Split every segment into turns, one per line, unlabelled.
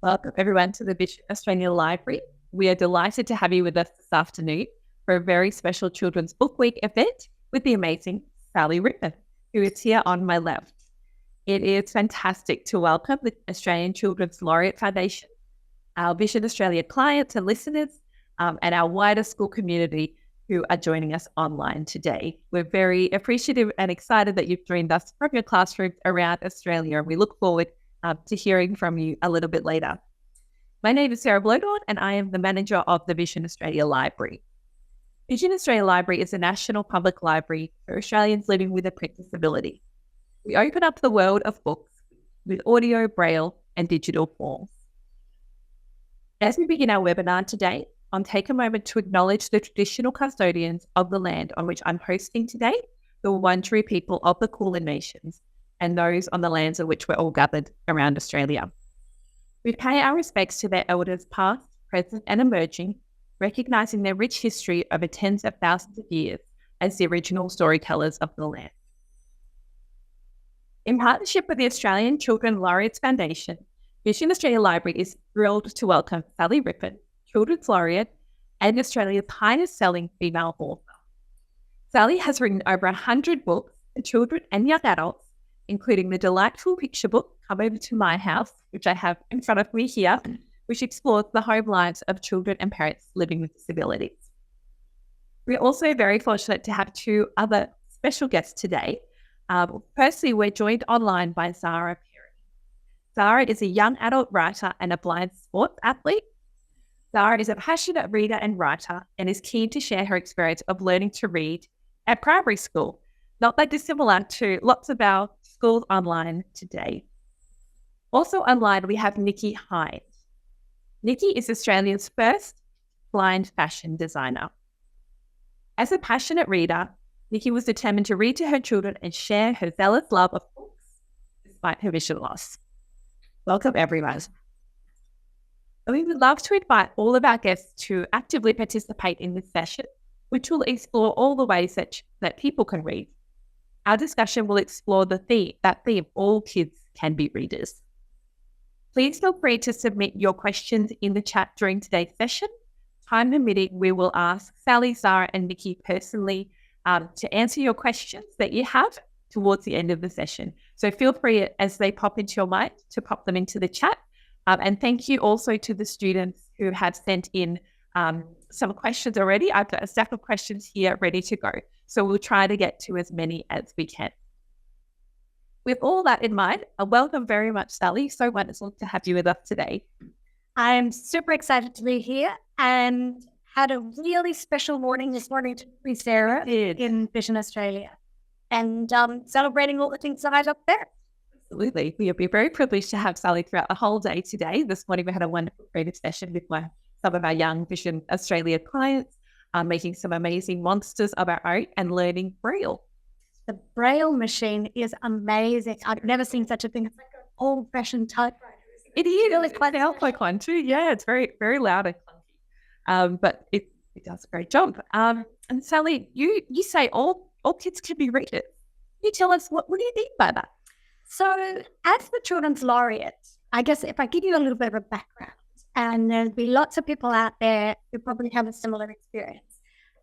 Welcome everyone to the Vision Australia Library. We are delighted to have you with us this afternoon for a very special Children's Book Week event with the amazing Sally Rippin, who is here on my left. It is fantastic to welcome the Australian Children's Laureate Foundation, our Vision Australia clients and listeners, and our wider school community who are joining us online today. We're very appreciative and excited that you've joined us from your classrooms around Australia, and we look forward to hearing from you a little bit later. My name is Sarah Bloedorn, and I am the manager of the Vision Australia Library. Vision Australia Library is a national public library for Australians living with a print disability. We open up the world of books with audio, braille, and digital forms. As we begin our webinar today, I'll take a moment to acknowledge the traditional custodians of the land on which I'm hosting today, the Wurundjeri people of the Kulin Nations, and those on the lands on which we're all gathered around Australia. We pay our respects to their elders past, present and emerging, recognising their rich history over tens of thousands of years as the original storytellers of the land. In partnership with the Australian Children Laureates Foundation, Vision Australia Library is thrilled to welcome Sally Rippin, Children's Laureate and Australia's highest-selling female author. Sally has written over 100 books for children and young adults, including the delightful picture book, Come Over to My House, which I have in front of me here, which explores the home lives of children and parents living with disabilities. We're also very fortunate to have two other special guests today. Firstly, we're joined online by Zara Perry. Zara is a young adult writer and a blind sports athlete. Zara is a passionate reader and writer and is keen to share her experience of learning to read at primary school, not that dissimilar to lots of our schools online today. Also online, we have Nikki Hind. Nikki is Australia's first blind fashion designer. As a passionate reader, Nikki was determined to read to her children and share her zealous love of books despite her vision loss. Welcome, everyone. We would love to invite all of our guests to actively participate in this session, which will explore all the ways that people can read. Our discussion will explore that theme, all kids can be readers. Please feel free to submit your questions in the chat during today's session. Time permitting, we will ask Sally, Zara, and Nikki personally to answer your questions that you have towards the end of the session. So feel free, as they pop into your mind, to pop them into the chat. And thank you also to the students who have sent in some questions already. I've got a stack of questions here ready to go. So we'll try to get to as many as we can. With all that in mind, welcome very much, Sally. So wonderful to have you with us today.
I'm super excited to be here and had a really special morning this morning to be Sarah in Vision Australia and celebrating all the things that I got there.
Absolutely. We'll be very privileged to have Sally throughout the whole day today. This morning we had a wonderful creative session with some of our young Vision Australia clients, making some amazing monsters of our own and learning Braille.
The Braille machine is amazing. I've never seen such a thing. It's like an old-fashioned typewriter.
It is. Really quite like one too. Yeah, it's very, very loud and clunky. But it does a great job. And Sally, you say all kids can be readers. Can you tell us what do you mean by that?
So as the Children's Laureate, I guess if I give you a little bit of a background, and there'll be lots of people out there who probably have a similar experience.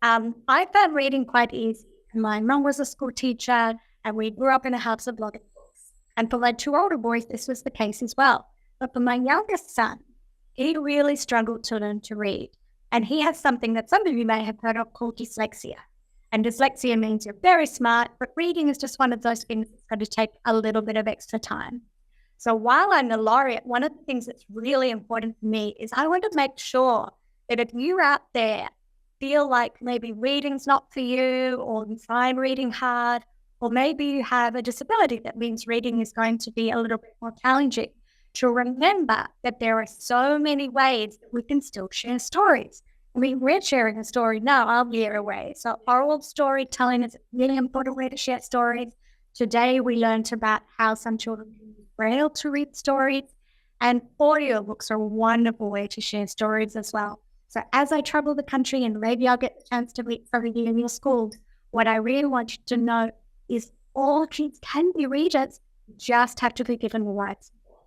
I found reading quite easy. My mum was a school teacher and we grew up in a house of a lot of books. And for my two older boys, this was the case as well. But for my youngest son, he really struggled to learn to read. And he has something that some of you may have heard of called dyslexia. And dyslexia means you're very smart, but reading is just one of those things that's going to take a little bit of extra time. So while I'm the laureate, one of the things that's really important for me is I want to make sure that if you're out there feel like maybe reading's not for you, or you find reading hard, or maybe you have a disability that means reading is going to be a little bit more challenging, to remember that there are so many ways that we can still share stories. I mean, we're sharing a story now, our year away. So oral storytelling is a really important way to share stories. Today, we learned about how some children can use Braille to read stories, and audiobooks are a wonderful way to share stories as well. So as I travel the country, and maybe I'll get the chance to meet some of you in your schools, what I really want you to know is all kids can be readers, just have to be given the right support.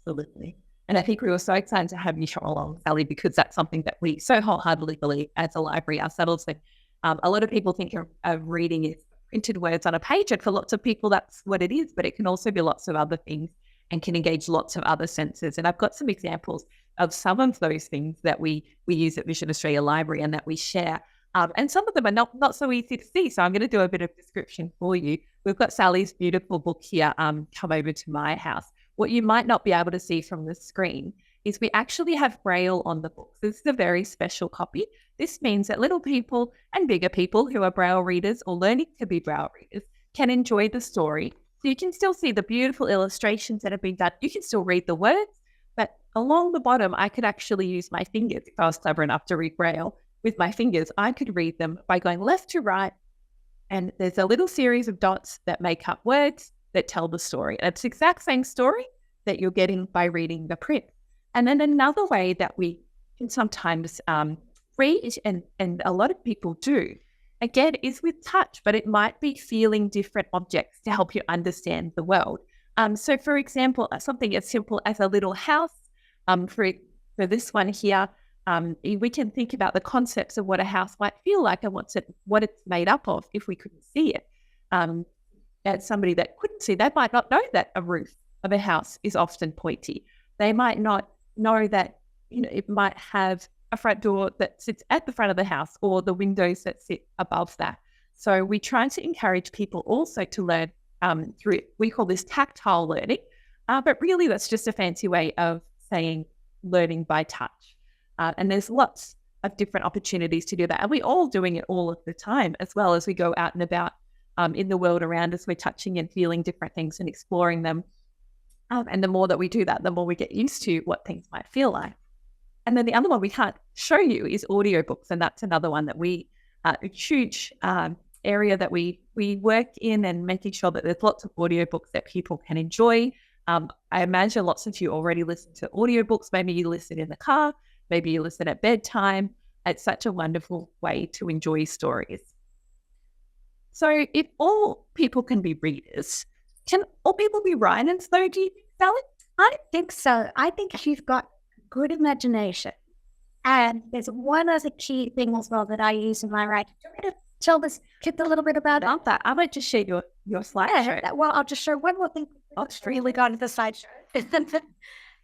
Absolutely. And I think we were so excited to have you come along, Sally, because that's something that we so wholeheartedly believe as a library ourselves. That a lot of people think of reading as printed words on a page, and for lots of people that's what it is, but it can also be lots of other things and can engage lots of other senses. And I've got some examples of some of those things that we use at Vision Australia Library and that we share. And some of them are not so easy to see. So I'm going to do a bit of description for you. We've got Sally's beautiful book here, Come Over to My House. What you might not be able to see from the screen is we actually have Braille on the book. This is a very special copy. This means that little people and bigger people who are Braille readers or learning to be Braille readers can enjoy the story. So you can still see the beautiful illustrations that have been done. You can still read the words, but along the bottom, I could actually use my fingers. If I was clever enough to read Braille with my fingers, I could read them by going left to right. And there's a little series of dots that make up words that tell the story. And it's the exact same story that you're getting by reading the print. And then another way that we can sometimes read, and a lot of people do, again, is with touch, but it might be feeling different objects to help you understand the world. So, for example, something as simple as a little house. For this one here, we can think about the concepts of what a house might feel like and what it's made up of if we couldn't see it. As somebody that couldn't see, they might not know that a roof of a house is often pointy. They might not know that it might have a front door that sits at the front of the house or the windows that sit above that. So we try to encourage people also to learn through, we call this tactile learning, but really that's just a fancy way of saying learning by touch. And there's lots of different opportunities to do that. And we're all doing it all of the time, as well as we go out and about in the world around us. We're touching and feeling different things and exploring them. And the more that we do that, the more we get used to what things might feel like. And then the other one we can't show you is audiobooks. And that's another one that a huge area that we work in, and making sure that there's lots of audiobooks that people can enjoy. I imagine lots of you already listen to audiobooks. Maybe you listen in the car, maybe you listen at bedtime. It's such a wonderful way to enjoy stories. So if all people can be readers, can all people be writers though, do you think, Sally?
I think so. I think if you've got good imagination, and there's one other key thing as well that I use in my writing. Do you want me to tell this kid a little bit about it?
That. I might just share your slideshow.
Yeah, well, I'll just show one more thing. It's really gone to the slideshow.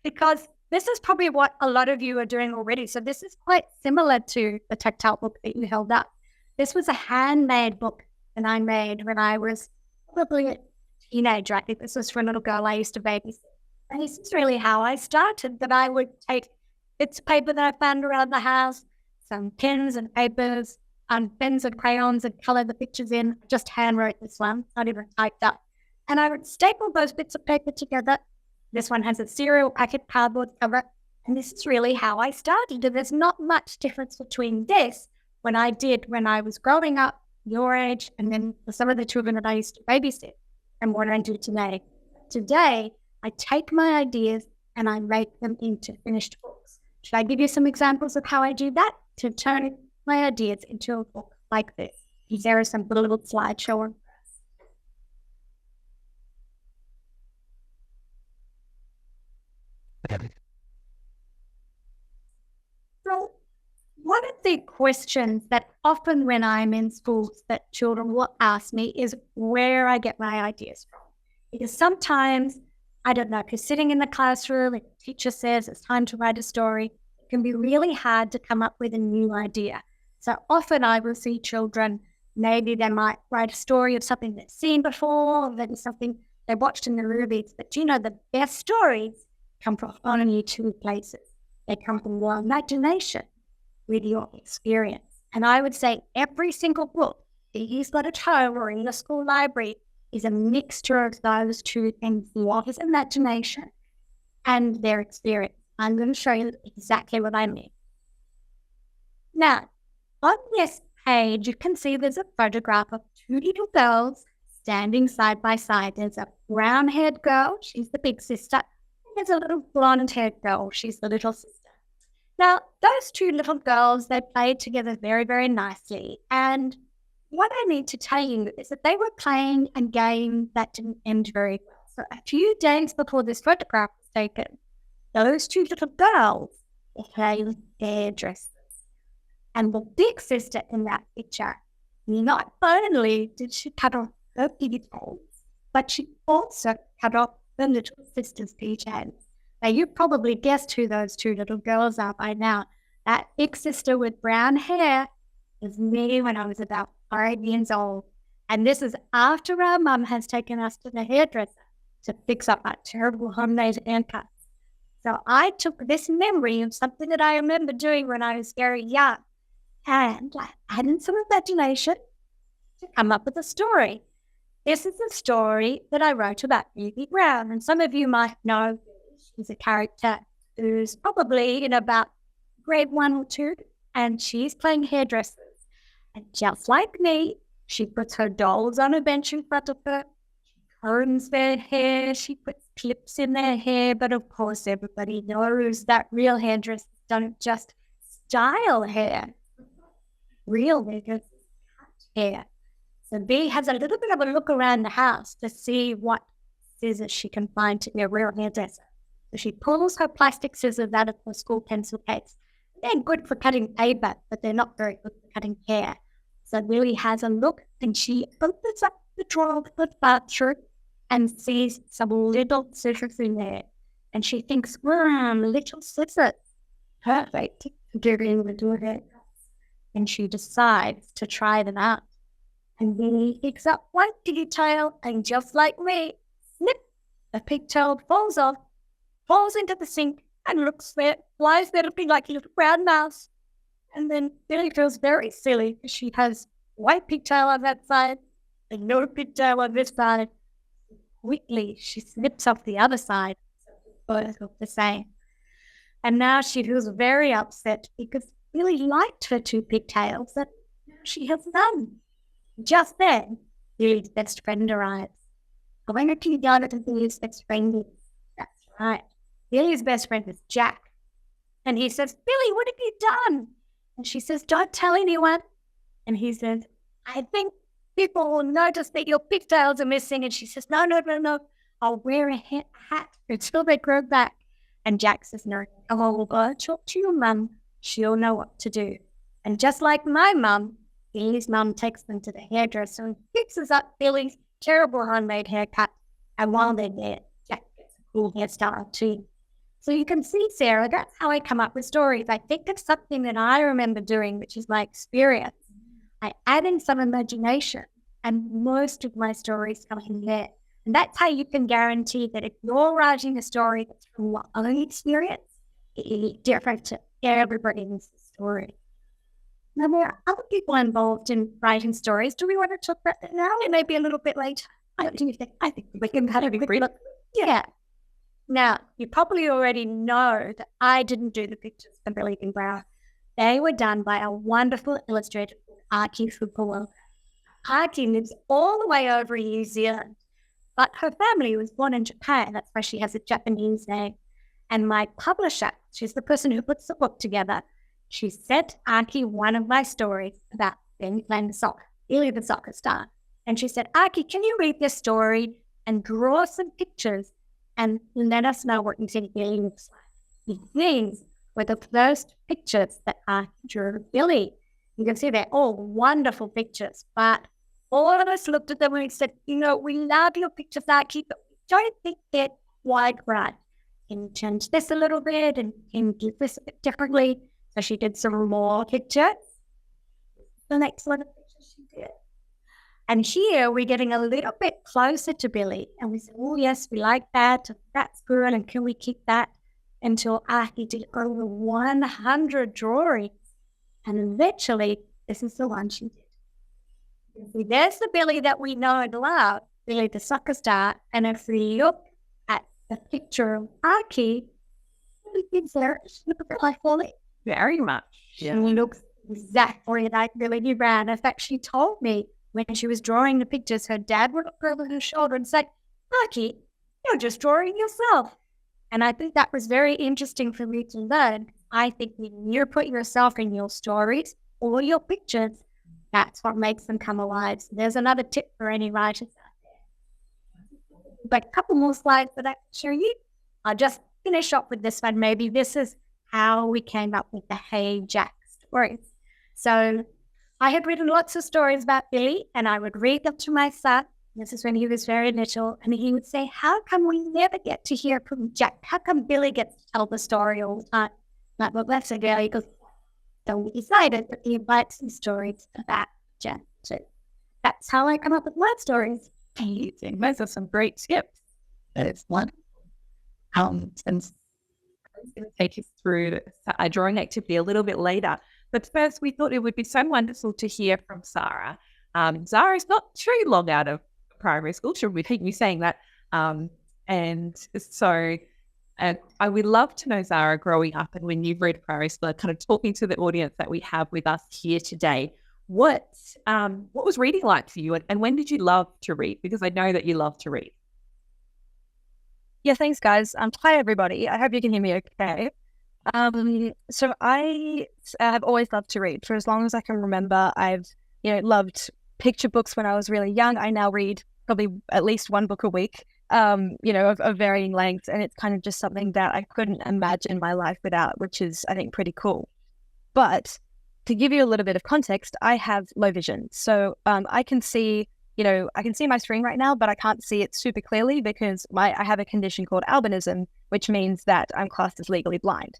Because this is probably what a lot of you are doing already. So this is quite similar to the tactile book that you held up. This was a handmade book that I made when I was probably a teenager. I think this was for a little girl I used to babysit. And this is really how I started, that I would take bits of paper that I found around the house, some pens and papers, and pens and crayons, and color the pictures in. Just handwrote this one, not even typed up. And I would staple those bits of paper together. This one has a cereal packet cardboard cover. And this is really how I started. And there's not much difference between this when I was growing up, your age, and then for some of the children that I used to babysit, and what I do today. Today, I take my ideas and I make them into finished books. Should I give you some examples of how I do that? To turn my ideas into a book like this. There are some little slideshow on. So one of the questions that often when I'm in schools that children will ask me is where I get my ideas from. Because sometimes, I don't know, if you're sitting in the classroom and the teacher says it's time to write a story, it can be really hard to come up with a new idea. So often I will see children, maybe they might write a story of something they've seen before, or maybe something they watched in the movies. But the best stories come from only two places. They come from your imagination with your experience. And I would say every single book that you've got at home or in the school library is a mixture of those two things, his imagination and their experience. I'm going to show you exactly what I mean. Now, on this page, you can see there's a photograph of two little girls standing side by side. There's a brown-haired girl, she's the big sister, and there's a little blonde-haired girl, she's the little sister. Now, those two little girls, they played together very, very nicely. And what I need to tell you is that they were playing a game that didn't end very well. So a few days before this photograph was taken, those two little girls became hairdressers. And the big sister in that picture, not only did she cut off her pigtails, but she also cut off the little sister's pigtails. Now, you probably guessed who those two little girls are by now. That big sister with brown hair was me when I was about 5 years old. And this is after our mum has taken us to the hairdresser to fix up our terrible homemade haircuts. So I took this memory of something that I remember doing when I was very young, and I added some imagination to come up with a story. This is a story that I wrote about Ruby Brown, and some of you might know she's a character who's probably in about grade 1 or 2, and she's playing hairdressers. And just like me, she puts her dolls on a bench in front of her, she combs their hair, she puts clips in their hair, but of course everybody knows that real hairdressers don't just style hair. Real hairdressers cut hair. So Bea has a little bit of a look around the house to see what scissors she can find to be a real hairdresser. So she pulls her plastic scissors out of her school pencil case. They're good for cutting paper, but they're not very good for cutting hair. So Lily has a look, and she opens up the drawer of the bathroom and sees some little scissors in there. And she thinks, little scissors. Perfect for doing little haircuts. And she decides to try them out. And Lily picks up one pigtail, and just like me, snip, the pigtail falls off, falls into the sink, and lies there looking like a little brown mouse. And then Billy feels very silly because she has white pigtail on that side and no pigtail on this side. Quickly, she snips off the other side. Both look the same. And now she feels very upset because Billy liked her 2 pigtails and now she has none. Just then, Billy's best friend arrives. Going to down to Billy's best friend is. That's right. Billy's best friend is Jack. And he says, Billy, what have you done? And she says, don't tell anyone. And he says, I think people will notice that your pigtails are missing. And she says, no. I'll wear a hat until they grow back. And Jack says, no, I'll go talk to your mum. She'll know what to do. And just like my mum, Billy's mum takes them to the hairdresser and fixes up Billy's terrible homemade haircut. And while they're there, Jack gets a cool hairstyle too. So you can see, Sarah, that's how I come up with stories. I think of something that I remember doing, which is my experience. I add in some imagination, and most of my stories come in there. And that's how you can guarantee that if you're writing a story that's from your own experience, it is different to everybody else's story. Now, there are other people involved in writing stories. Do we want to talk about that now? It may be a little bit later. What do you think? I think we can have a quick look. Yeah. Now, you probably already know that I didn't do the pictures for Billy and Brown. They were done by a wonderful illustrator called Aki Fukuoka. Aki lives all the way over in New Zealand, but her family was born in Japan. That's why she has a Japanese name. And my publisher, she's the person who puts the book together, she sent Aki one of my stories about Billy playing the soccer, Billy the soccer star. And she said, Aki, can you read this story and draw some pictures and let us know what you think Billy looks like? These were the first pictures that Aki drew of Billy. You can see they're all wonderful pictures, but all of us looked at them and we said, we love your pictures, Aki, but we don't think they're quite right. Can you change this a little bit and can you do this a bit differently? So she did some more pictures. The next one of pictures she did. And here we're getting a little bit closer to Billy. And we said, oh, yes, we like that. That's good. And can we keep that? Until Aki did over 100 drawings. And eventually, this is the one she did. You see, there's the Billy that we know and love, Billy the soccer star. And if we look at the picture of Aki, it's there. She looks a bit like Billy.
Very much.
She looks exactly like Billy Brown. In fact, she told me when she was drawing the pictures, her dad would look over her shoulder and say, Aki, you're just drawing yourself. And I think that was very interesting for me to learn. I think when you put yourself in your stories or your pictures, that's what makes them come alive. So there's another tip for any writers out there. But a couple more slides that I can show you. I'll just finish off with this one. Maybe this is how we came up with the Hey Jack stories. So I had written lots of stories about Billy, and I would read them to my son. This is when he was very little, and he would say, how come we never get to hear from Jack? How come Billy gets to tell the story all the time? Like, well, that's a girl. He goes, so we decided that he invites some stories about Jack. So that's how I come up with my stories.
Amazing. Those are some great tips. That is wonderful. And I was going to take you through a drawing activity a little bit later. But first, we thought it would be so wonderful to hear from Zara. Zara is not too long out of primary school. She'll repeat me saying that. And so I would love to know, Zara, growing up and when you've read primary school, kind of talking to the audience that we have with us here today, what was reading like for you, and when did you love to read? Because I know that you love to read.
Yeah, thanks, guys. Hi, everybody. I hope you can hear me okay. So I have always loved to read. For as long as I can remember, I've loved picture books when I was really young. I now read probably at least one book a week, of varying lengths, and it's kind of just something that I couldn't imagine my life without, which is, I think, pretty cool. But to give you a little bit of context, I have low vision. So I can see my screen right now, but I can't see it super clearly because I have a condition called albinism, which means that I'm classed as legally blind.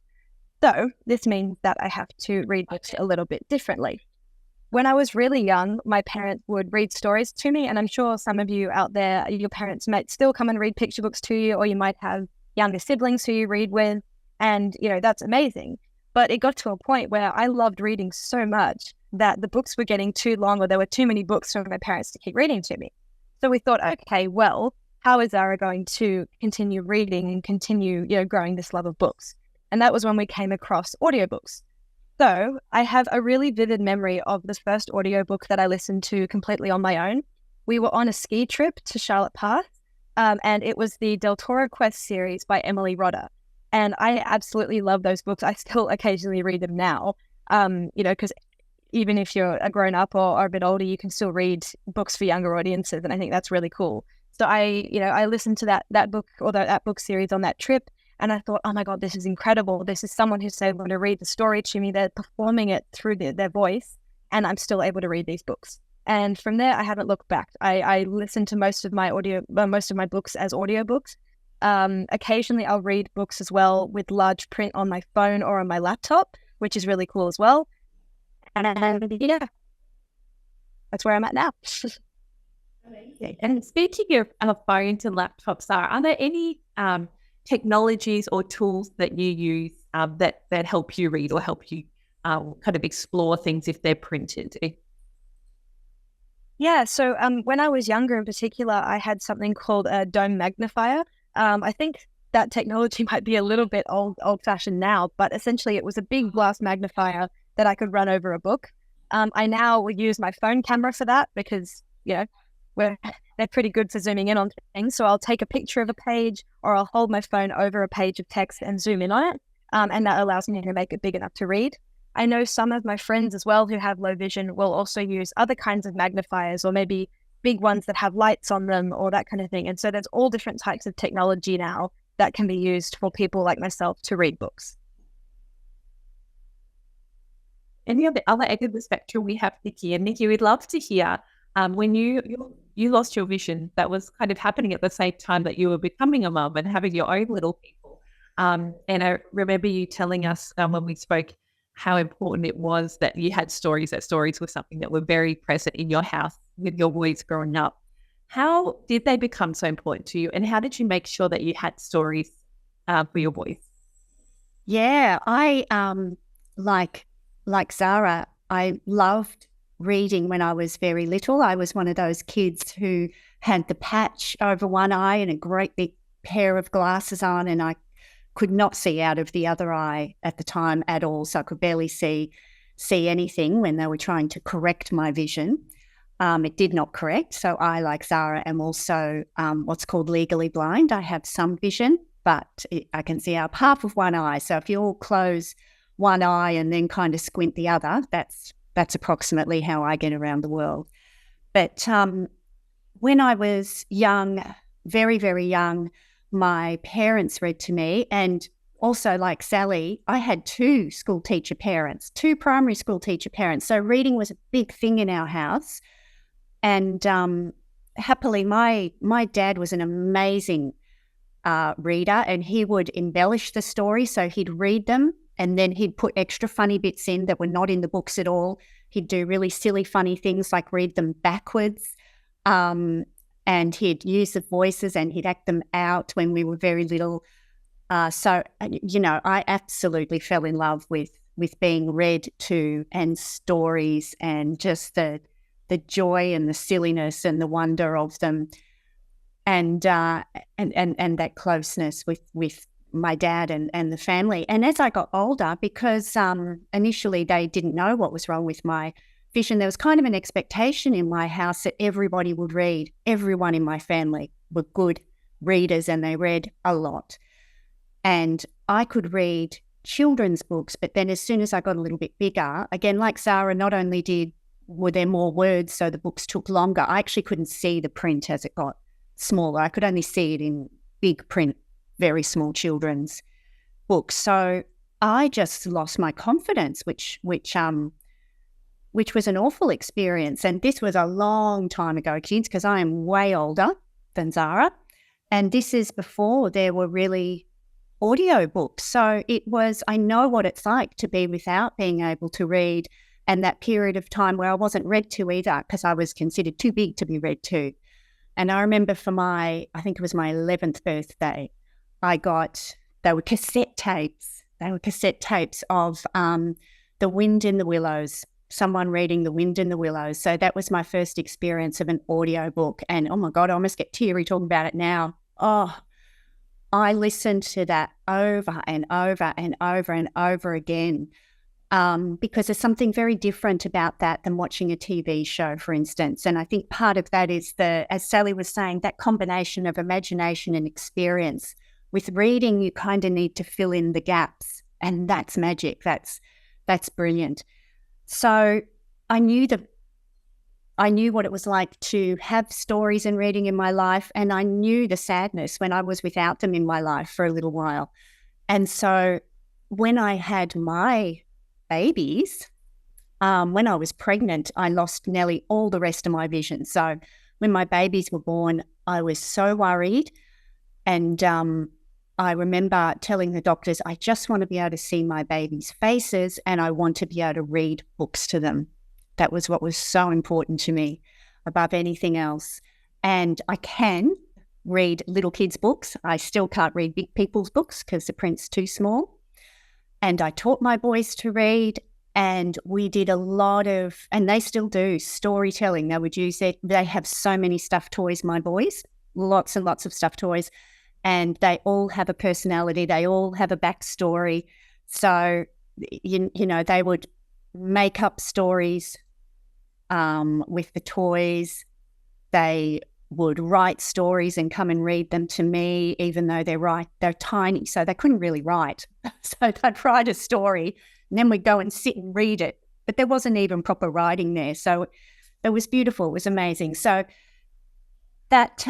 So this means that I have to read books a little bit differently. When I was really young, my parents would read stories to me, and I'm sure some of you out there, your parents might still come and read picture books to you, or you might have younger siblings who you read with, and that's amazing. But it got to a point where I loved reading so much that the books were getting too long, or there were too many books for my parents to keep reading to me. So we thought, okay, well, how is Zara going to continue reading and continue, growing this love of books? And that was when we came across audiobooks. So I have a really vivid memory of the first audiobook that I listened to completely on my own. We were on a ski trip to Charlotte Pass, and it was the Del Toro Quest series by Emily Rodda. And I absolutely love those books. I still occasionally read them now, because even if you're a grown up or a bit older, you can still read books for younger audiences. And I think that's really cool. So I listened to that book, or that book series on that trip. And I thought, oh my God, this is incredible. This is someone who's able to read the story to me. They're performing it through their voice, and I'm still able to read these books. And from there, I haven't looked back. I listen to most of my books as audiobooks. Occasionally, I'll read books as well with large print on my phone or on my laptop, which is really cool as well. And that's where I'm at now.
And speaking of phones and laptops, Sarah, are there any technologies or tools that you use that help you read or help you kind of explore things if they're printed?
Yeah, so when I was younger in particular, I had something called a dome magnifier. I think that technology might be a little bit old-fashioned now, but essentially it was a big glass magnifier that I could run over a book. I now would use my phone camera for that because, they're pretty good for zooming in on things. So I'll take a picture of a page, or I'll hold my phone over a page of text and zoom in on it. And that allows me to make it big enough to read. I know some of my friends as well who have low vision will also use other kinds of magnifiers, or maybe big ones that have lights on them or that kind of thing. And so there's all different types of technology now that can be used for people like myself to read books.
Any of the other end of the spectrum, we have Nikki. And Nikki, we'd love to hear when you lost your vision, that was kind of happening at the same time that you were becoming a mum and having your own little people. And I remember you telling us when we spoke how important it was that you had stories, that stories were something that were very present in your house with your boys growing up. How did they become so important to you, and how did you make sure that you had stories for your boys?
Yeah, I like Zara, I loved reading when I was very little. I was one of those kids who had the patch over one eye and a great big pair of glasses on, and I could not see out of the other eye at the time at all, so I could barely see anything when they were trying to correct my vision. It did not correct, so I, like Zara, am also what's called legally blind. I have some vision, but I can see out half of one eye. So if you all close one eye and then kind of squint the other, that's approximately how I get around the world. But when I was young, very, very young, my parents read to me. And also, like Sally, I had two primary school teacher parents. So reading was a big thing in our house. And happily, my dad was an amazing reader, and he would embellish the story. So he'd read them and then he'd put extra funny bits in that were not in the books at all. He'd do really silly, funny things like read them backwards. And he'd use the voices and he'd act them out when we were very little. So, I absolutely fell in love with being read to, and stories, and just the joy and the silliness and the wonder of them, and that closeness with my dad and the family. And as I got older, because initially they didn't know what was wrong with my vision, there was kind of an expectation in my house that everybody would read. Everyone in my family were good readers and they read a lot. And I could read children's books, but then as soon as I got a little bit bigger, again, like Zara, not only were there more words, so the books took longer, I actually couldn't see the print as it got smaller. I could only see it in big print, very small children's books. So I just lost my confidence, which was an awful experience. And this was a long time ago, kids, because I am way older than Zara. And this is before there were really audio books. So I know what it's like to be without being able to read, and that period of time where I wasn't read to either because I was considered too big to be read to. And I remember for I think it was my 11th birthday, they were cassette tapes. They were cassette tapes of The Wind in the Willows, someone reading The Wind in the Willows. So that was my first experience of an audio book. And oh my God, I almost get teary talking about it now. Oh, I listened to that over and over and over and over again, because there's something very different about that than watching a TV show, for instance. And I think part of that is as Sally was saying, that combination of imagination and experience. With reading, you kind of need to fill in the gaps, and that's magic. That's brilliant. So I knew what it was like to have stories and reading in my life, and I knew the sadness when I was without them in my life for a little while. And so when I had my babies, when I was pregnant, I lost nearly all the rest of my vision. So when my babies were born, I was so worried. And I remember telling the doctors, I just want to be able to see my babies' faces and I want to be able to read books to them. That was what was so important to me above anything else. And I can read little kids' books. I still can't read big people's books because the print's too small. And I taught my boys to read, and we did a lot of, and they still do, storytelling. They would use it. They have so many stuffed toys, my boys, lots and lots of stuffed toys. And they all have a personality. They all have a backstory. So, they would make up stories with the toys. They would write stories and come and read them to me, even though they're tiny, so they couldn't really write. So they'd write a story and then we'd go and sit and read it. But there wasn't even proper writing there. So it was beautiful. It was amazing. So that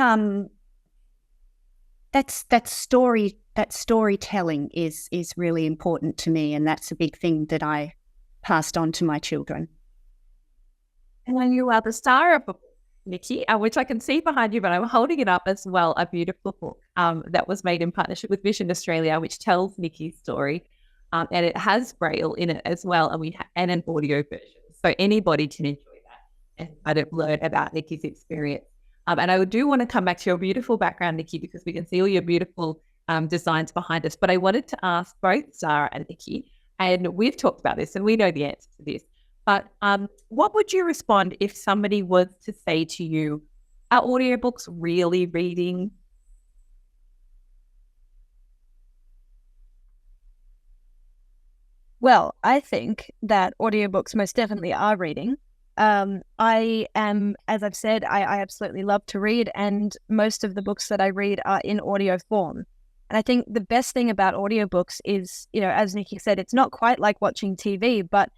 storytelling is really important to me, and that's a big thing that I passed on to my children.
And then you are the star of a book, Nikki, which I can see behind you, but I'm holding it up as well, a beautiful book that was made in partnership with Vision Australia, which tells Nikki's story, and it has Braille in it as well, and an audio version. So anybody can enjoy that and kind of learn about Nikki's experience. And I do want to come back to your beautiful background, Nikki, because we can see all your beautiful designs behind us. But I wanted to ask both Zara and Nikki, and we've talked about this and we know the answer to this, but what would you respond if somebody was to say to you, are audiobooks really reading?
Well, I think that audiobooks most definitely are reading. I am, as I've said, I absolutely love to read, and most of the books that I read are in audio form. And I think the best thing about audiobooks is, as Nikki said, it's not quite like watching TV, but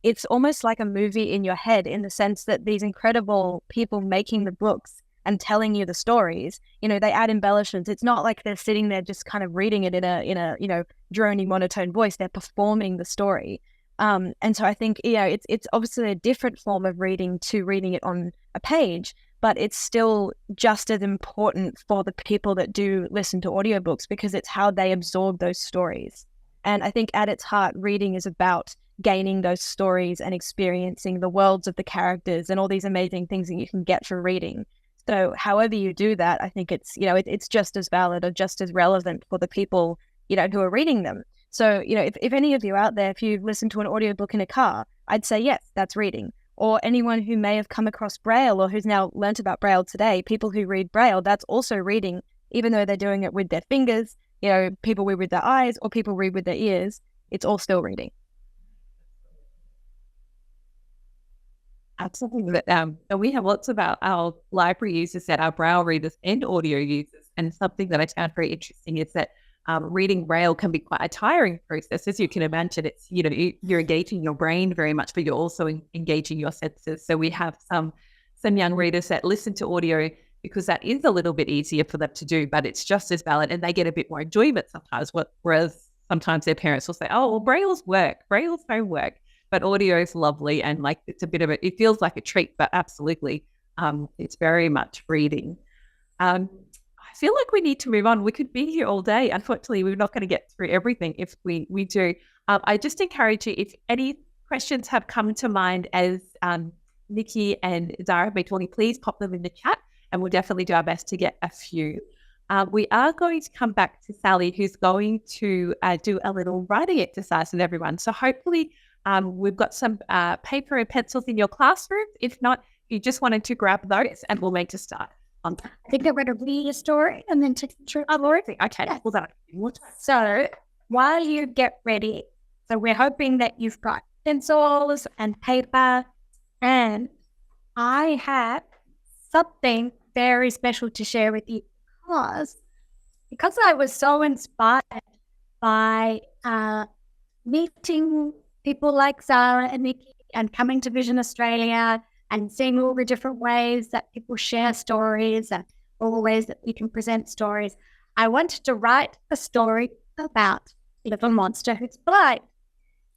it's almost like a movie in your head, in the sense that these incredible people making the books and telling you the stories, they add embellishments. It's not like they're sitting there just kind of reading it in a drony monotone voice. They're performing the story. And so I think, it's obviously a different form of reading to reading it on a page, but it's still just as important for the people that do listen to audiobooks because it's how they absorb those stories. And I think at its heart, reading is about gaining those stories and experiencing the worlds of the characters and all these amazing things that you can get from reading. So however you do that, I think it's, it's just as valid or just as relevant for the people, who are reading them. So, if any of you out there, if you listen to an audiobook in a car, I'd say, yes, that's reading. Or anyone who may have come across Braille or who's now learnt about Braille today, people who read Braille, that's also reading, even though they're doing it with their fingers, people read with their eyes or people read with their ears, it's all still reading.
Absolutely. And we have lots of our library users that are Braille readers and audio users. And something that I found very interesting is that reading Braille can be quite a tiring process. As you can imagine, it's, you're engaging your brain very much, but you're also engaging your senses. So we have some young readers that listen to audio because that is a little bit easier for them to do, but it's just as valid and they get a bit more enjoyment sometimes. Whereas sometimes their parents will say, oh, well, Braille's don't work. But audio is lovely and it's a bit of it feels like a treat, but absolutely, it's very much reading. I feel like we need to move on. We could be here all day. Unfortunately, we're not going to get through everything if we do. I just encourage you, if any questions have come to mind as Nikki and Zara have been talking, please pop them in the chat and we'll definitely do our best to get a few. We are going to come back to Sally, who's going to do a little writing exercise with everyone. So hopefully we've got some paper and pencils in your classroom. If not, you just wanted to grab those and we'll make a start on that.
I think I'm going to read a story and then take a trip.
Oh, Laureate. Okay.
Yes.
Well done.
So while you get ready, so we're hoping that you've got pencils and paper, and I have something very special to share with you because I was so inspired by meeting people like Zara and Nikki and coming to Vision Australia and seeing all the different ways that people share stories and all the ways that we can present stories. I wanted to write a story about a little monster who's blind.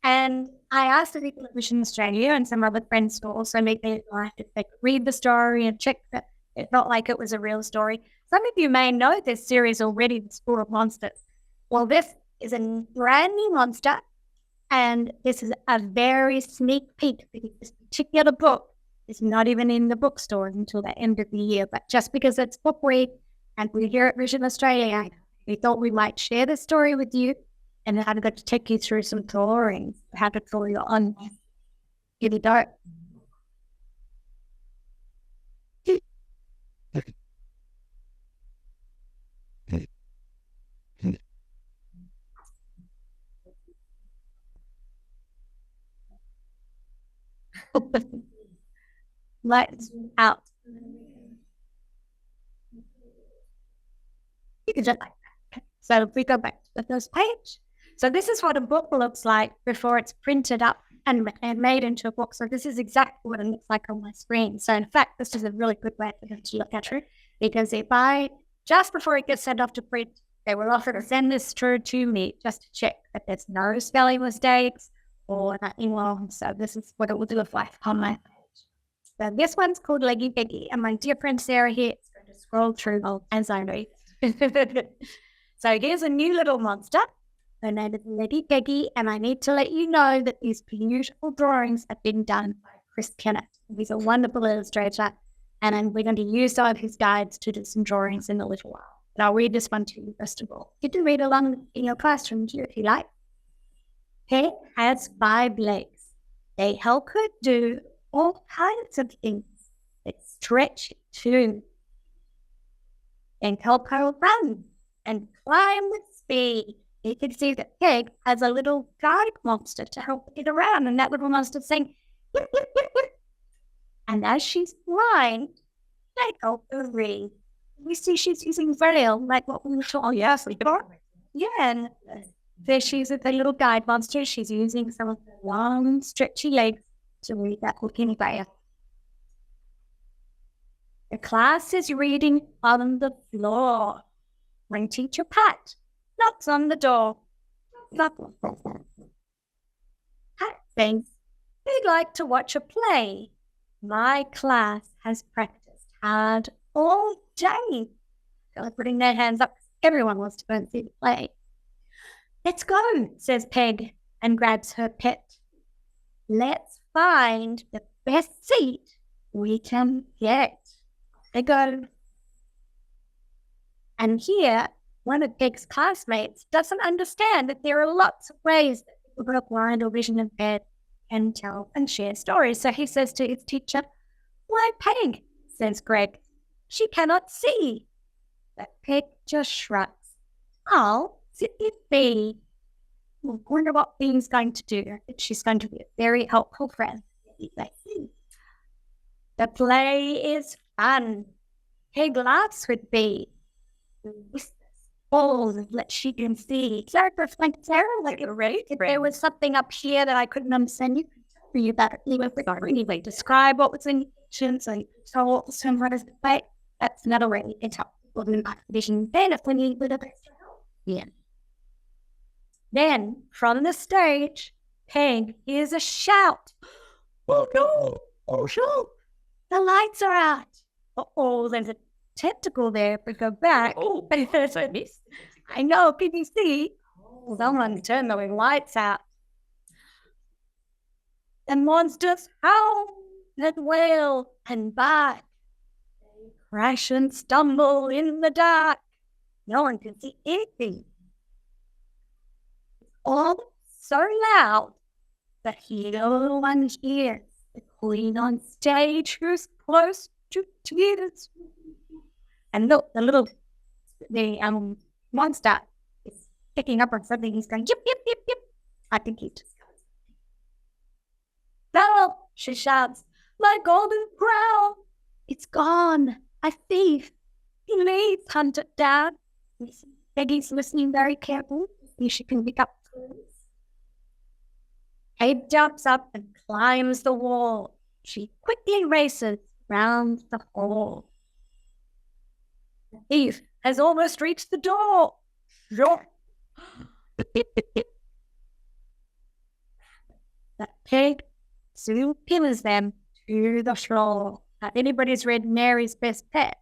And I asked the people at Vision Australia and some other friends to also make their life if they could read the story and check that it felt like it was a real story. Some of you may know this series already, The School of Monsters. Well, this is a brand new monster, and this is a very sneak peek because this particular book is not even in the bookstores until the end of the year. But just because it's book week and we're here at Vision Australia, we thought we might share the story with you and I'm going to take you through some drawings, how to draw your own. Give it dark. Lights out. You can just like that. So if we go back to the first page. So this is what a book looks like before it's printed up and made into a book. So this is exactly what it looks like on my screen. So in fact, this is a really good way for them to look at it, because if just before it gets sent off to print, they will offer to send this through to me just to check that there's no spelling mistakes or nothing wrong. So this is what it will look like on my page. So this one's called Leggy Beggy, and my dear friend Sarah here is going to scroll through as I read. So here's a new little monster. Her name is Leggy Beggy, and I need to let you know that these beautiful drawings have been done by Chris Kennett. He's a wonderful illustrator, and we're going to use some of his guides to do some drawings in a little while. But I'll read this one to you first of all. You can read along in your classroom too, if you like. Peg has 5 legs. They help her do all kinds of things. They stretch too, and help her run and climb with speed. You can see that Peg has a little guide monster to help her get around, and that little monster's saying, whip, whip, whip, whip. And as she's blind, they help her read. We see she's using Braille, like what we were talking about before. Yeah, and there she's with the little guide monster. She's using some of the long, stretchy legs to read that book in Braille. The class is reading on the floor. When Teacher Pat knocks on the door. Knock. Pat thinks they'd like to watch a play. My class has practiced hard all day. They're putting their hands up. Everyone wants to go and see the play. Let's go, says Peg, and grabs her pet. Let's find the best seat we can get. They go. And here, one of Peg's classmates doesn't understand that there are lots of ways that people who are blind or vision impaired can tell and share stories. So he says to his teacher, "Why, Peg," says Greg, "she cannot see." But Peg just shrugs. "I'll sit with B." I wonder what B's going to do. She's going to be a very helpful friend. The play is fun. Peg laughs with B. Whispers, balls that she can see. Sarah, like it right? If there was something up here that I couldn't understand, you could tell me about it. You would anyway describe what was in the kitchen, so you could tell what was from what is the play. That's another way you can tell people in my vision. Then if we need a bit of extra help. Yeah. Then, from the stage, Peg hears a shout. "Oh no! Oh no! The lights are out!" Oh, there's a tentacle there. If we go back. Oh, I missed. I know, BBC. Someone turned the lights out. The monsters howl and wail and bark. They crash and stumble in the dark. No one can see anything. All so loud that no one hears the queen on stage who's close to tears. And look, the monster is picking up on something. He's going, "Yip, yip, yip, yip." I think he just goes. "No," she shouts, "my golden crown, it's gone. A thief. Please hunt it down." Peggy's listening very carefully. She can pick up clues. Abe jumps up and climbs the wall. She quickly races round the hall. The thief has almost reached the door. The Peg soon pins them to the floor. Now, anybody's read Mary's Best Pet,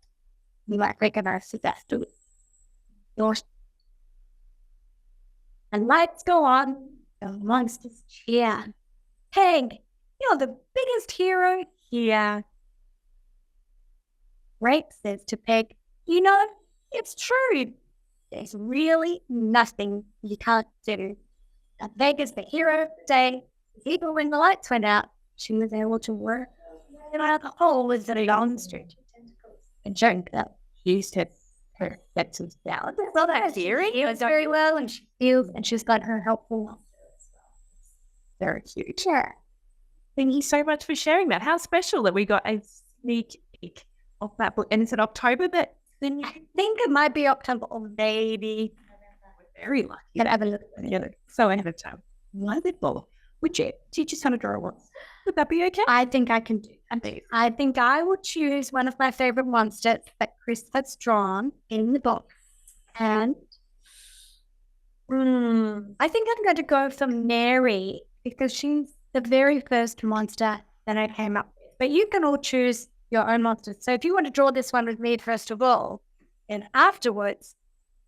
you might recognize that too. And lights go on. The monsters cheer. "Peg, you're the biggest hero here." Rape says to Peg, "You know, it's true. There's really nothing you can't do." And Peg is the hero of the day. Even when the lights went out, she was able to work out the hole with the long stretch of tentacles and showing that she used her senses down. Well, that theory was very well, and she feels, and she's got her helpful monster as well. Very cute. Sure.
Thank you so much for sharing that. How special that we got a sneak peek of that book. And is it October that then?
I think it might be October or maybe.
We're very lucky.
Can have a look.
Yeah, so ahead of time. Love it, Bob. Would you teach us how to draw once? Would that be okay?
I think I can do that. I think I will choose one of my favorite monsters that Chris has drawn in the book. And I think I'm going to go for Mary because she's the very first monster that I came up with. But you can all choose your own monsters. So if you want to draw this one with me first of all, and afterwards,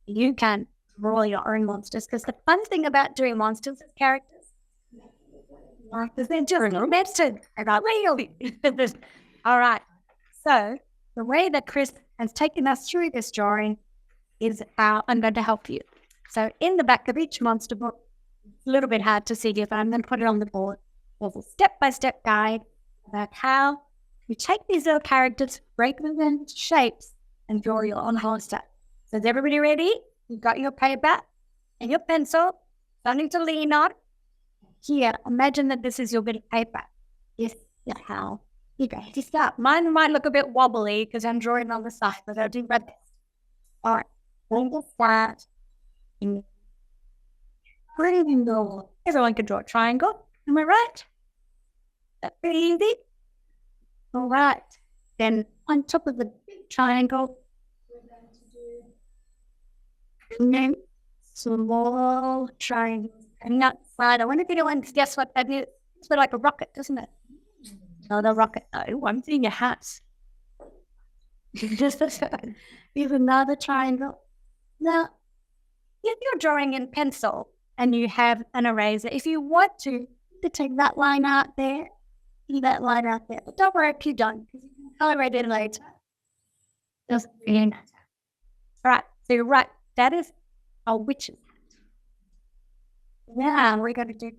you can draw your own monsters. Because the fun thing about doing monsters as characters, they're just monsters. They're not real. All right. So the way that Chris has taken us through this drawing is how I'm going to help you. So in the back of each monster book, it's a little bit hard to see if I'm going to put it on the board. There's a step-by-step guide about how you take these little characters, break them into shapes, and draw your own monster. So is everybody ready? You've got your paper and your pencil, something to lean on. Here, imagine that this is your bit of paper. Yes, how you go to start. Mine might look a bit wobbly because I'm drawing on the side, but I'll do my best. All right, we're going to start in triangle. Everyone can draw a triangle. Am I right? That's pretty easy. All right. Then on top of the big triangle, we're going to do and then small triangles. And outside, I wonder if anyone can guess what that is. It's a bit like a rocket, doesn't it? Not a rocket, though. I'm seeing a hat. Here's another triangle. Now, if you're drawing in pencil and you have an eraser, if you want to take that line out there, that line out there. But don't worry if you don't, because you can colorate it later. Doesn't really matter. All right, so you're right. That is a witch's hat. Now we're going to do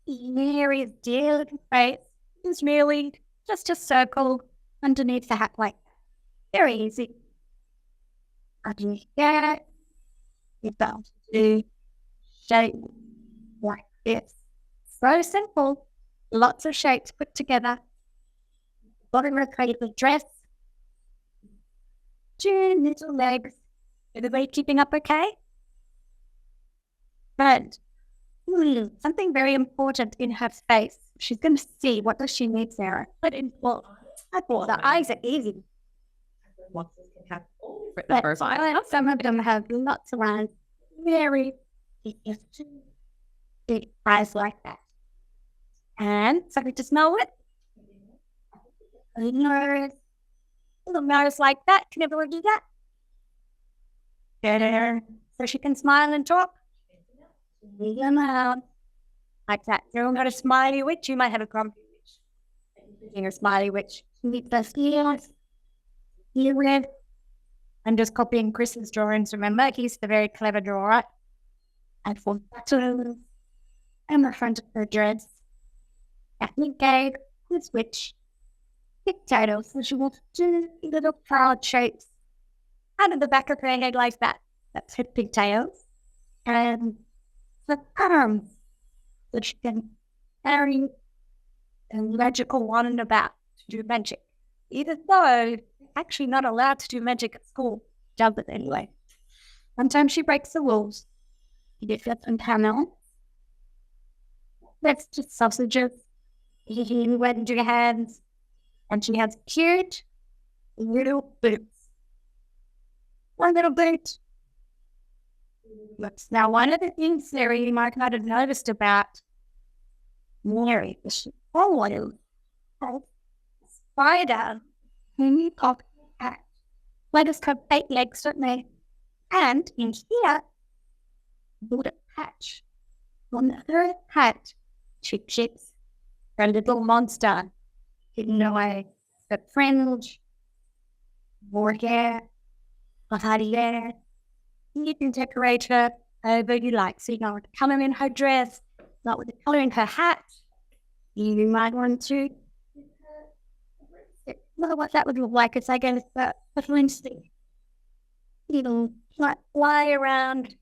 Mary's dear little face. It's really just a circle underneath the hat like that. Very easy. Underneath that, you're going to do shape like this. So simple. Lots of shapes put together. Bottom of the dress. 2 little legs. Everybody keeping up okay? But something very important in her face. She's going to see, what does she need, Sarah? But the eyes are easy. But some of them have lots of eyes. Very big eyes like that. And something to smell it. A little nose like that. Can everyone do that? Better. So she can smile and talk. Like that. Everyone got a smiley witch? You might have a grumpy witch. You're a smiley witch. Meet the ears. Earwig. I'm just copying Chris's drawings. Remember, he's the very clever drawer. And for buttons. And the front of her dress. Ethnic gag. This witch. Pigtails. So she wants 2 little proud shapes out of the back of her head like that. That's her pigtails. And the arms that she can carry a magical wand about to do magic. Even though actually not allowed to do magic at school, does it anyway. Sometimes she breaks the rules. You get that and panel. That's just sausages. You wet into your hands. And she has cute little boots. One little boot. Now, one of the things, Sarah, you might not have noticed about Mary, she always has a spider in the pocket hat. Spiders have 8 legs, don't they? And in here, put a patch. On her hat, she keeps her little monster hidden away. The fringe, more hair, hard hair. You can decorate her however you like. So you know, with the colour in her dress, not with the colour in her hat. You might want to know what that would look like. It's like a flinty. It'll fly around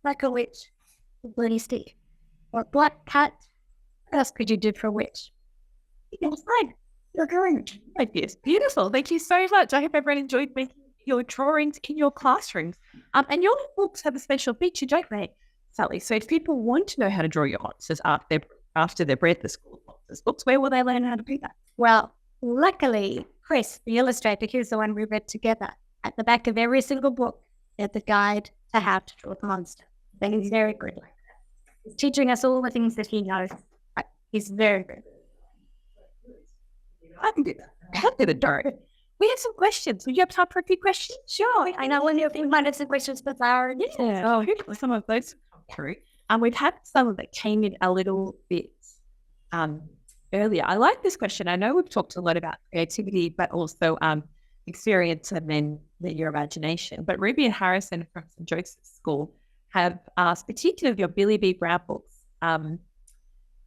like a witch. A bloody stick. Or a black cat. What else could you do for a witch? It's fine. You're going.
Yes, beautiful. Thank you so much. I hope everyone enjoyed making your drawings in your classrooms. And your books have a special feature, don't they, Sally? So if people want to know how to draw your monsters after they've read the school monsters books, where will they learn how to do that?
Well, luckily, Chris, the illustrator, he's the one we read together. At the back of every single book, there's the guide to how to draw the monster. So he's very good like that. He's teaching us all the things that he knows. He's very good.
I can do that. I can do the dart. We have some questions. Would you have time for a few questions?
Sure. I know when you might have some questions for Zara.
Yeah. Oh, hopefully some of those come through. We've had some that came in a little bit earlier. I like this question. I know we've talked a lot about creativity, but also experience and then your imagination. But Ruby and Harrison from St. Joseph's School have asked, particularly of your Billy B. Brown books,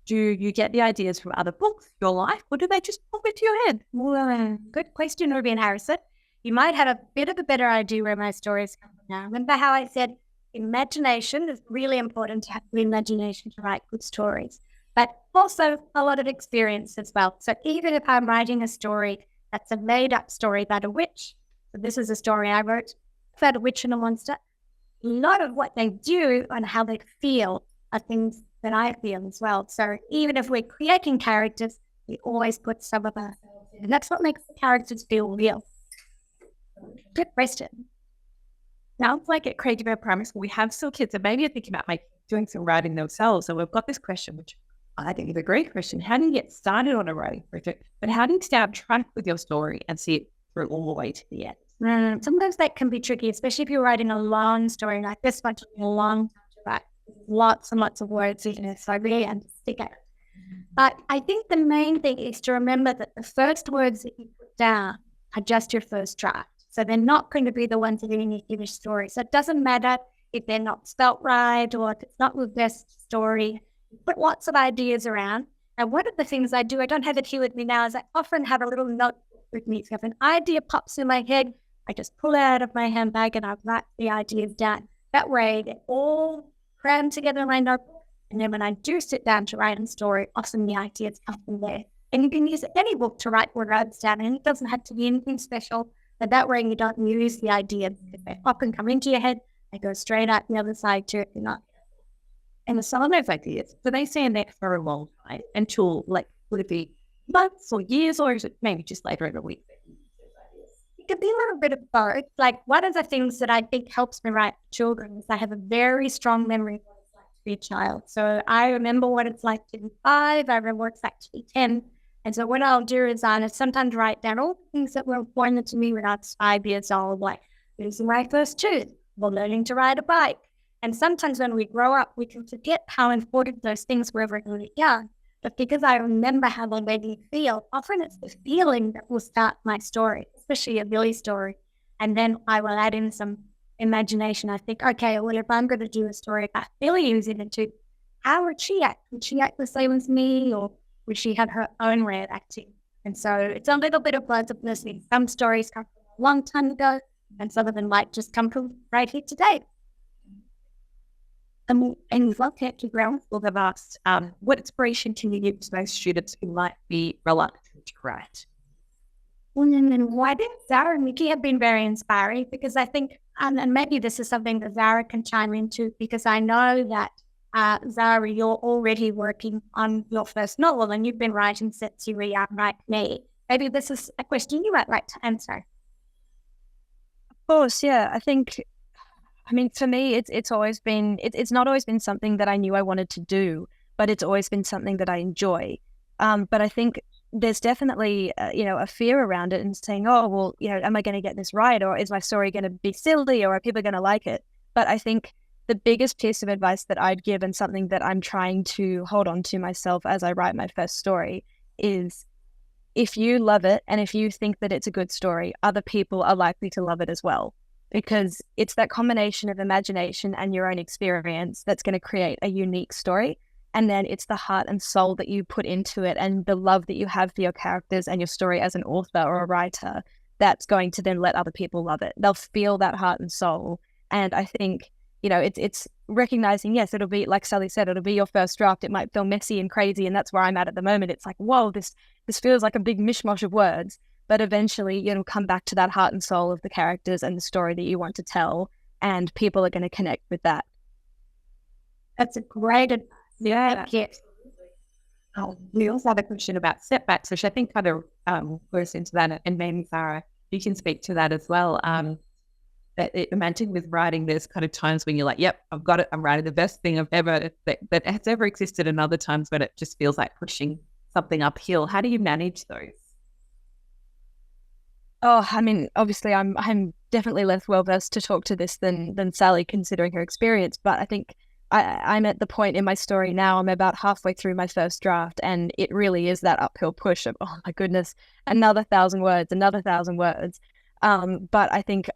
do you get the ideas from other books, your life, or do they just pop into your head?
Well, good question, Ruby and Harrison. You might have a bit of a better idea where my stories come from now. Remember how I said imagination is really important to have the imagination to write good stories, but also a lot of experience as well. So even if I'm writing a story that's a made-up story about a witch, so this is a story I wrote about a witch and a monster, a lot of what they do and how they feel are things that I feel as well. So even if we're creating characters, we always put some of ourselves And that's what makes the characters feel real. Good question.
Sounds like at Craig Primary School, we have still kids that maybe are thinking about doing some writing themselves. So we've got this question, which I think is a great question. How do you get started on a writing project? But how do you stay on track with your story and see it through all the way to the end?
Sometimes that can be tricky, especially if you're writing a long story like this one, took me a long time to write. Lots and lots of words in it, so I really had to stick it. But I think the main thing is to remember that the first words that you put down are just your first draft. So they're not going to be the ones that are in your finished story. So it doesn't matter if they're not spelt right or if it's not your best story. Put lots of ideas around. And one of the things I do, I don't have it here with me now, is I often have a little notebook with me. So if an idea pops in my head, I just pull it out of my handbag and I write the ideas down. That way they're all crammed together in my notebook. And then when I do sit down to write a story, often the ideas come from there. And you can use any book to write words down, and it doesn't have to be anything special. But that way you don't use the ideas because they often come into your head, they go straight out the other side to it. You're not.
And some of those ideas, do they stay in there for a long time until, like, would it be months or years, or is it maybe just later in the week?
It could be a little bit of both. Like, one of the things that I think helps me write for children is I have a very strong memory of what it's like to be a child. So I remember what it's like to be 5. I remember what it's like to be 10. And so what I'll do is I sometimes write down all the things that were important to me when I was 5 years old, like losing my first tooth or learning to ride a bike. And sometimes when we grow up, we can forget how important those things were when we were young. But because I remember how they made me feel, often it's the feeling that will start my story, especially a Billy story. And then I will add in some imagination. I think, okay, well, if I'm going to do a story about Billy who's in a tooth, how would she act? Would she act the same as me, or would she have her own way of acting? And so it's a little bit of both of those things. Some stories come from a long time ago, and some of them might just come from right here today.
And we've loved to ground school have asked, what inspiration can you give to those students who might be reluctant to write?
Well, and why did Zara and Nikki have been very inspiring? Because I think, and maybe this is something that Zara can chime into, because I know that Zara, you're already working on your first novel and you've been writing since you were young, like me. Maybe this is a question you might like to answer.
Of course, yeah. I mean, for me, it's always been, it's not always been something that I knew I wanted to do, but it's always been something that I enjoy. But I think there's definitely, a fear around it and saying, oh, well, am I going to get this right? Or is my story going to be silly? Or are people going to like it? But I think the biggest piece of advice that I'd give, and something that I'm trying to hold on to myself as I write my first story, is if you love it and if you think that it's a good story, other people are likely to love it as well. Because it's that combination of imagination and your own experience that's going to create a unique story. And then it's the heart and soul that you put into it and the love that you have for your characters and your story as an author or a writer that's going to then let other people love it. They'll feel that heart and soul. And I think, it's recognizing, yes, it'll be, like Sally said, it'll be your first draft. It might feel messy and crazy. And that's where I'm at the moment. It's like, whoa, this feels like a big mishmash of words. But eventually you'll come back to that heart and soul of the characters and the story that you want to tell, and people are going to connect with that.
That's a great advice.
Yeah. We also have a question about setbacks, which I think kind of goes into that, and maybe Sarah, you can speak to that as well. Imagine with writing, there's kind of times when you're like, yep, I've got it, I'm writing the best thing that has ever existed, and other times when it just feels like pushing something uphill. How do you manage those?
Oh, I mean, obviously I'm definitely less well-versed to talk to this than Sally, considering her experience. But I think I'm at the point in my story now, I'm about halfway through my first draft, and it really is that uphill push of, oh my goodness, another 1,000 words. But I think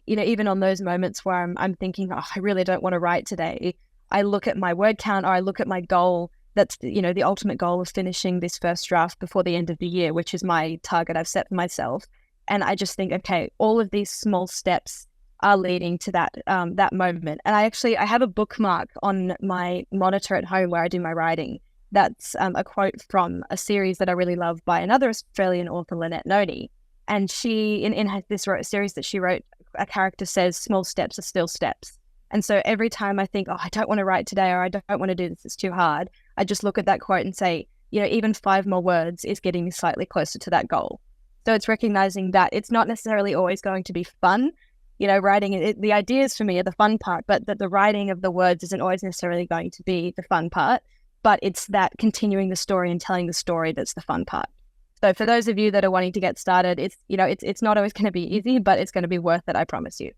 even on those moments where I'm thinking, oh, I really don't want to write today, I look at my word count, or I look at my goal. That's, the ultimate goal of finishing this first draft before the end of the year, which is my target I've set for myself. And I just think, okay, all of these small steps are leading to that moment. And I have a bookmark on my monitor at home where I do my writing. That's a quote from a series that I really love by another Australian author, Lynette Noni. And she, in this series that she wrote, a character says, small steps are still steps. And so every time I think, oh, I don't want to write today, or I don't want to do this, it's too hard, I just look at that quote and say, even 5 more words is getting me slightly closer to that goal. So it's recognizing that it's not necessarily always going to be fun. Writing it, the ideas for me are the fun part, but that the writing of the words isn't always necessarily going to be the fun part, but it's that continuing the story and telling the story that's the fun part. So for those of you that are wanting to get started, it's not always going to be easy, but it's going to be worth it, I promise you.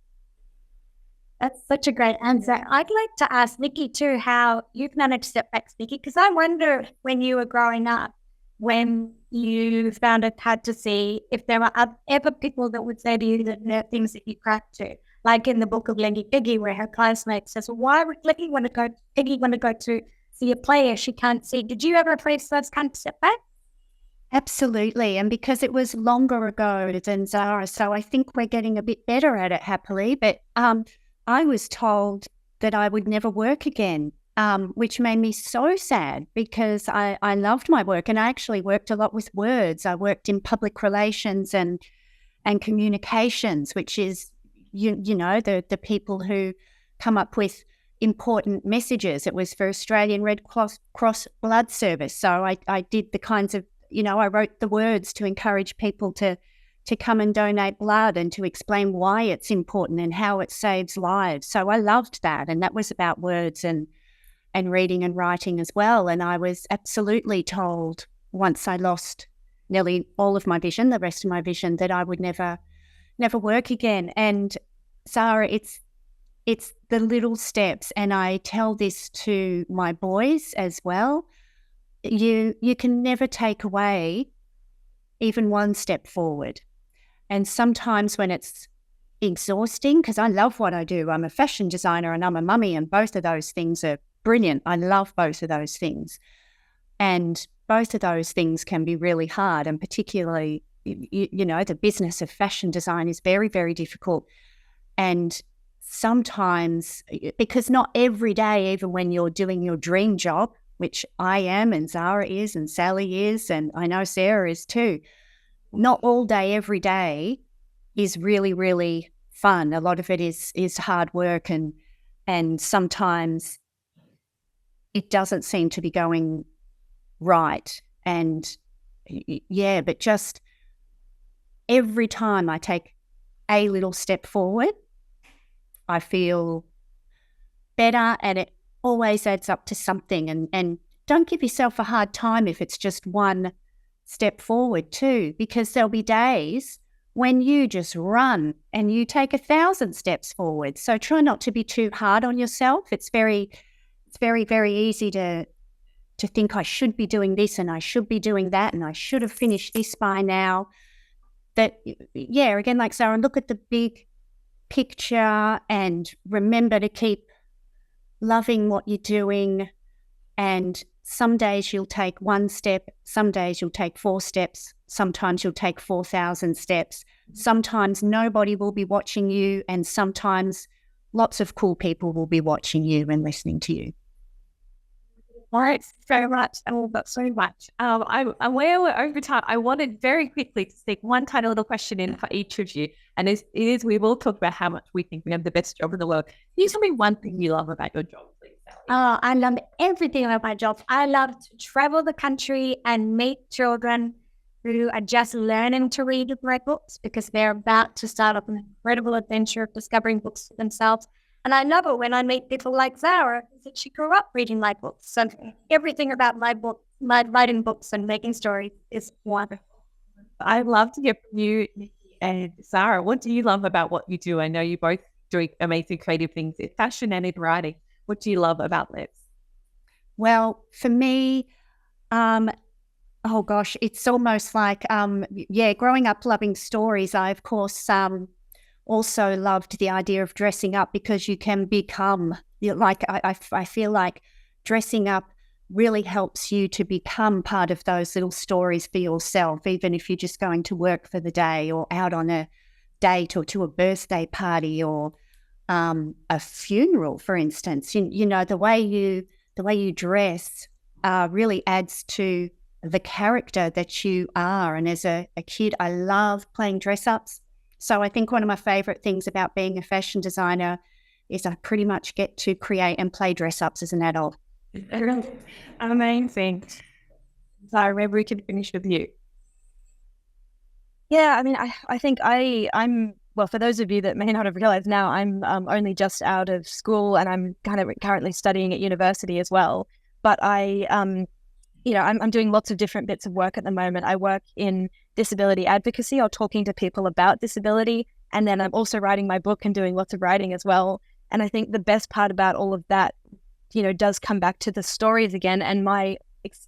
That's such a great answer. I'd like to ask Nikki too how you've managed setbacks, Nikki, because I wonder when you were growing up, when you found it hard to see, if there were ever people that would say to you that there are things that you cracked to, like in the book of Lenny Piggy, where her classmate says, well, why would Piggy want to go to see a player she can't see? Did you ever face those kind of setbacks?
Absolutely. And because it was longer ago than Zara, so I think we're getting a bit better at it, happily. But I was told that I would never work again, which made me so sad because I loved my work, and I actually worked a lot with words. I worked in public relations and communications, which is, the people who come up with important messages. It was for Australian Red Cross Blood Service. So I did the kinds of, I wrote the words to encourage people to come and donate blood and to explain why it's important and how it saves lives. So I loved that. And that was about words and reading and writing as well. And I was absolutely told, once I lost nearly all of my vision, the rest of my vision, that I would never work again. And Zara, it's the little steps. And I tell this to my boys as well. You can never take away even one step forward. And sometimes when it's exhausting, because I love what I do, I'm a fashion designer and I'm a mummy, and both of those things are brilliant. I love both of those things. And both of those things can be really hard. And particularly, the business of fashion design is very, very difficult. And sometimes, because not every day, even when you're doing your dream job, which I am and Zara is and Sally is, and I know Sarah is too, not all day, every day is really, really fun. A lot of it is hard work, and sometimes it doesn't seem to be going right. And but just every time I take a little step forward, I feel better, and it always adds up to something. And don't give yourself a hard time if it's just one step forward too, because there'll be days when you just run and you take 1,000 steps forward. So try not to be too hard on yourself. It's very, very easy to think I should be doing this and I should be doing that and I should have finished this by now. That, again, like Sarah, look at the big picture and remember to keep loving what you're doing. And some days you'll take 1 step, some days you'll take 4 steps, sometimes you'll take 4,000 steps. Sometimes nobody will be watching you, and sometimes lots of cool people will be watching you and listening to you.
Thanks very much. I love that so much. I'm aware we're over time. I wanted very quickly to stick one tiny little question in for each of you. And it is we will talk about how much we think we have the best job in the world. Can you tell me one thing you love about your job, please, Sally?
I love everything about my job. I love to travel the country and meet children who are just learning to read and write books because they're about to start up an incredible adventure of discovering books for themselves. And I love it when I meet people like Zara, that she grew up reading my books. So everything about my writing books and making stories is wonderful.
I'd love to hear from you, Nikki and Zara. What do you love about what you do? I know you both do amazing creative things in fashion and in writing. What do you love about this?
Well, for me, it's almost like, growing up loving stories, I, of course, also loved the idea of dressing up because you can become, I feel like dressing up really helps you to become part of those little stories for yourself, even if you're just going to work for the day or out on a date or to a birthday party or a funeral, for instance. The way you dress really adds to the character that you are. And as a kid, I love playing dress-ups. So I think one of my favourite things about being a fashion designer is I pretty much get to create and play dress-ups as an adult.
Amazing. Zara, maybe we can finish with you.
Yeah, I mean, I think I'm well, for those of you that may not have realized now, I'm only just out of school and I'm kind of currently studying at university as well. But I'm doing lots of different bits of work at the moment. I work in disability advocacy or talking to people about disability. And then I'm also writing my book and doing lots of writing as well. And I think the best part about all of that, does come back to the stories again and my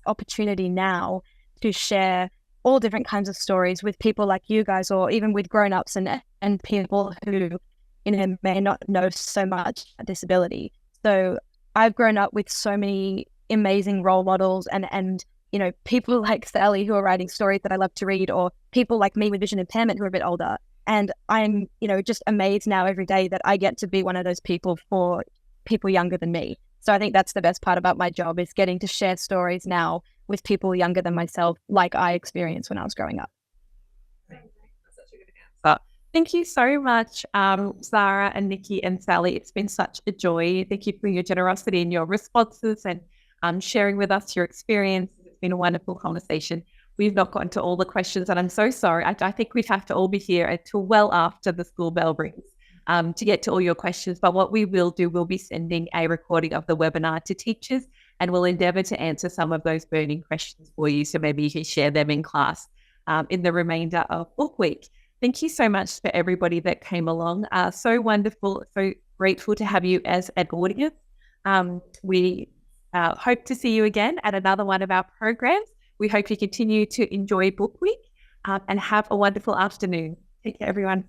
opportunity now to share all different kinds of stories with people like you guys, or even with grown-ups and people who, may not know so much about disability. So I've grown up with so many amazing role models and people like Sally who are writing stories that I love to read, or people like me with vision impairment who are a bit older. And I'm, just amazed now every day that I get to be one of those people for people younger than me. So I think that's the best part about my job, is getting to share stories now with people younger than myself, like I experienced when I was growing up.
Thank you so much, Zara and Nikki and Sally. It's been such a joy. Thank you for your generosity and your responses and sharing with us your experience. It's been a wonderful conversation. We've not gotten to all the questions, and I'm so sorry. I think we'd have to all be here until well after the school bell rings to get to all your questions. But what we will do, we'll be sending a recording of the webinar to teachers, and we'll endeavour to answer some of those burning questions for you. So maybe you can share them in class in the remainder of Book Week. Thank you so much for everybody that came along. So wonderful, so grateful to have you as an audience. We hope to see you again at another one of our programs. We hope you continue to enjoy Book Week and have a wonderful afternoon. Take care, everyone.